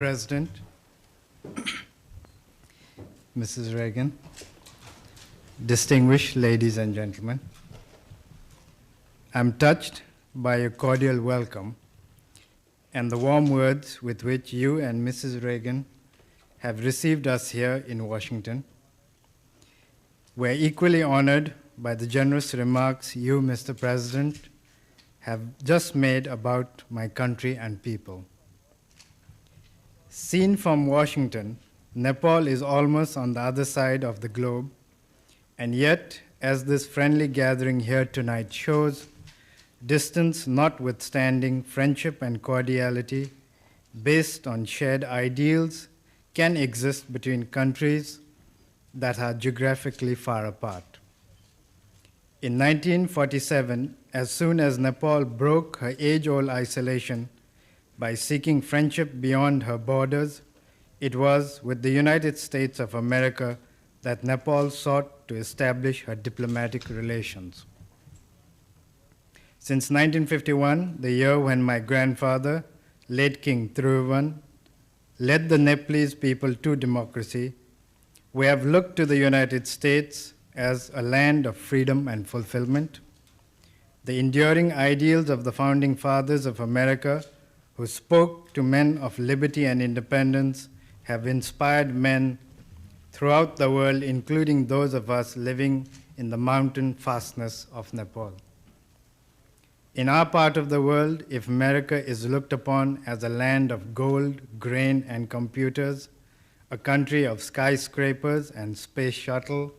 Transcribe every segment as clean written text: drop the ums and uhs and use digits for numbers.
President, Mrs. Reagan, distinguished ladies and gentlemen, I'm touched by your cordial welcome and the warm words with which you and Mrs. Reagan have received us here in Washington. We're equally honored by the generous remarks you, Mr. President, have just made about my country and people. Seen from Washington, Nepal is almost on the other side of the globe, and yet, as this friendly gathering here tonight shows, distance notwithstanding, friendship and cordiality based on shared ideals can exist between countries that are geographically far apart. In 1947, as soon as Nepal broke her age-old isolation by seeking friendship beyond her borders, it was with the United States of America that Nepal sought to establish her diplomatic relations. Since 1951, the year when my grandfather, late King Thiruvan, led the Nepalese people to democracy, we have looked to the United States as a land of freedom and fulfillment. The enduring ideals of the founding fathers of America, who spoke to men of liberty and independence, have inspired men throughout the world, including those of us living in the mountain fastness of Nepal. In our part of the world, if America is looked upon as a land of gold, grain, and computers, a country of skyscrapers and space shuttle,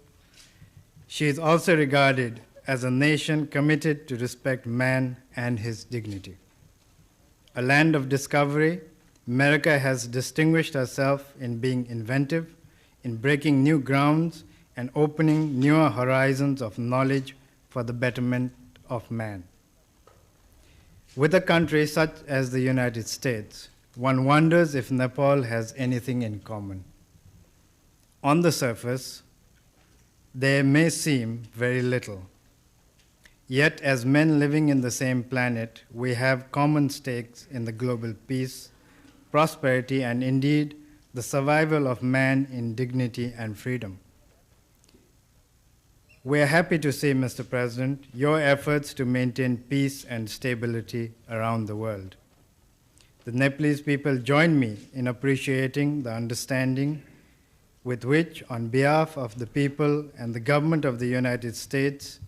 she is also regarded as a nation committed to respect man and his dignity. A land of discovery, America has distinguished herself in being inventive, in breaking new grounds, and opening newer horizons of knowledge for the betterment of man. With a country such as the United States, one wonders if Nepal has anything in common. On the surface, there may seem very little. Yet, as men living in the same planet, we have common stakes in the global peace, prosperity, and indeed the survival of man in dignity and freedom. We are happy to see, Mr. President, your efforts to maintain peace and stability around the world. The Nepalese people join me in appreciating the understanding with which, on behalf of the people and the government of the United States,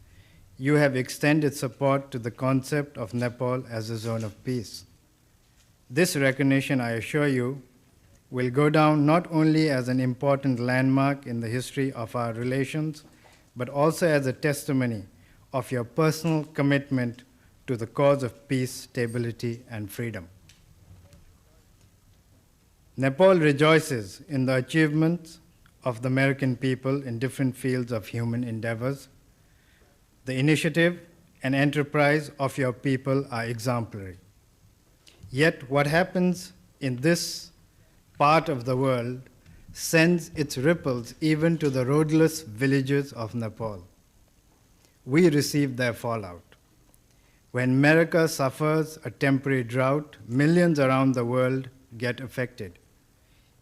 you have extended support to the concept of Nepal as a zone of peace. This recognition, I assure you, will go down not only as an important landmark in the history of our relations, but also as a testimony of your personal commitment to the cause of peace, stability, and freedom. Nepal rejoices in the achievements of the American people in different fields of human endeavors. The initiative and enterprise of your people are exemplary. Yet what happens in this part of the world sends its ripples even to the roadless villages of Nepal. We receive their fallout. When America suffers a temporary drought, millions around the world get affected.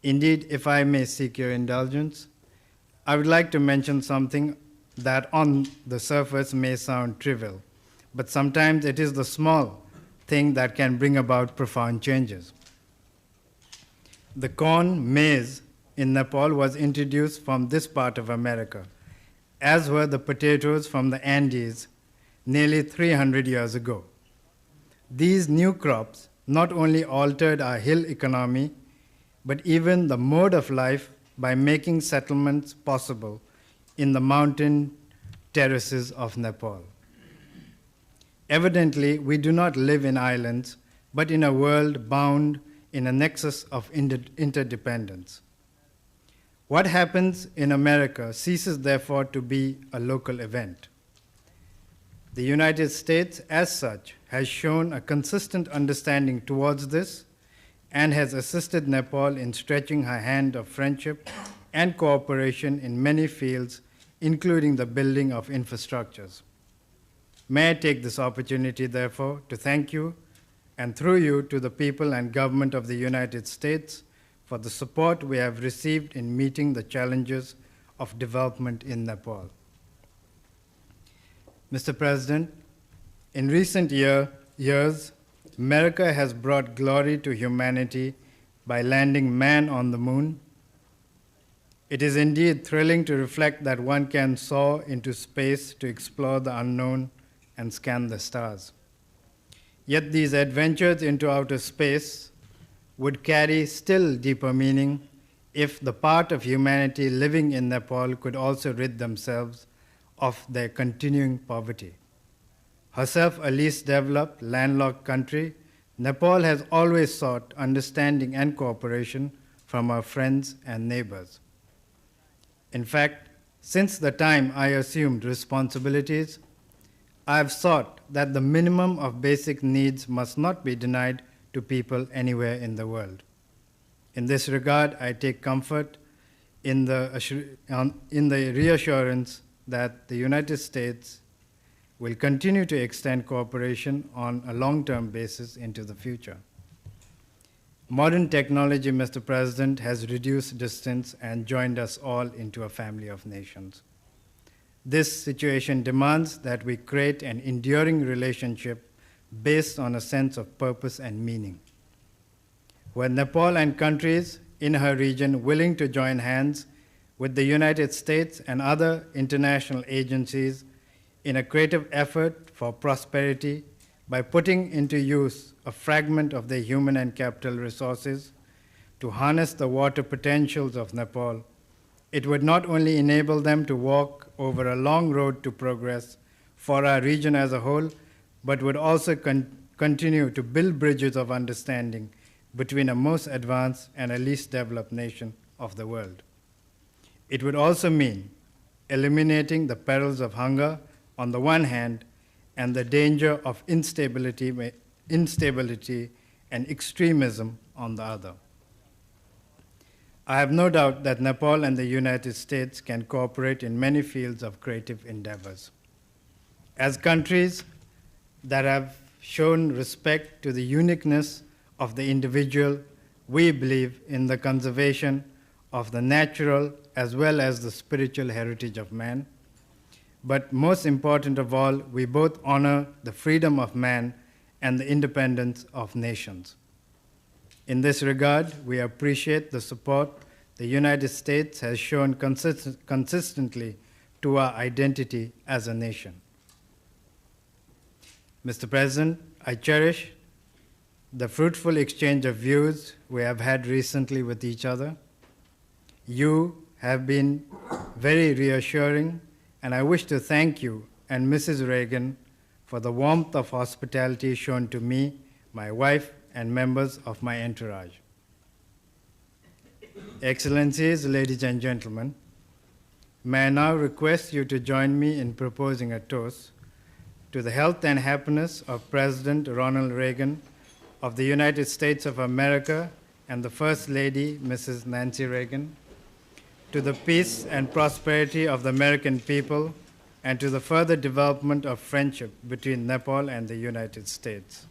Indeed, if I may seek your indulgence, I would like to mention something that on the surface may sound trivial, but sometimes it is the small thing that can bring about profound changes. The corn, maize, in Nepal was introduced from this part of America, as were the potatoes from the Andes nearly 300 years ago. These new crops not only altered our hill economy, but even the mode of life by making settlements possible in the mountain terraces of Nepal. Evidently, we do not live in islands, but in a world bound in a nexus of interdependence. What happens in America ceases therefore to be a local event. The United States, as such, has shown a consistent understanding towards this and has assisted Nepal in stretching her hand of friendship and cooperation in many fields, including the building of infrastructures. May I take this opportunity, therefore, to thank you and through you to the people and government of the United States for the support we have received in meeting the challenges of development in Nepal. Mr. President, in recent years, America has brought glory to humanity by landing man on the moon. It is indeed thrilling to reflect that one can soar into space to explore the unknown and scan the stars. Yet these adventures into outer space would carry still deeper meaning if the part of humanity living in Nepal could also rid themselves of their continuing poverty. Herself a least developed, landlocked country, Nepal has always sought understanding and cooperation from our friends and neighbors. In fact, since the time I assumed responsibilities, I have sought that the minimum of basic needs must not be denied to people anywhere in the world. In this regard, I take comfort in the reassurance that the United States will continue to extend cooperation on a long-term basis into the future. Modern technology, Mr. President, has reduced distance and joined us all into a family of nations. This situation demands that we create an enduring relationship based on a sense of purpose and meaning. Were Nepal and countries in her region willing to join hands with the United States and other international agencies in a creative effort for prosperity by putting into use a fragment of their human and capital resources to harness the water potentials of Nepal, it would not only enable them to walk over a long road to progress for our region as a whole, but would also continue to build bridges of understanding between a most advanced and a least developed nation of the world. It would also mean eliminating the perils of hunger on the one hand and the danger of instability and extremism on the other. I have no doubt that Nepal and the United States can cooperate in many fields of creative endeavors. As countries that have shown respect to the uniqueness of the individual, we believe in the conservation of the natural as well as the spiritual heritage of man. But most important of all, we both honor the freedom of man and the independence of nations. In this regard, we appreciate the support the United States has shown consistently to our identity as a nation. Mr. President, I cherish the fruitful exchange of views we have had recently with each other. You have been very reassuring, and I wish to thank you and Mrs. Reagan for the warmth of hospitality shown to me, my wife, and members of my entourage. Excellencies, ladies and gentlemen, may I now request you to join me in proposing a toast to the health and happiness of President Ronald Reagan of the United States of America and the First Lady, Mrs. Nancy Reagan, to the peace and prosperity of the American people, and to the further development of friendship between Nepal and the United States.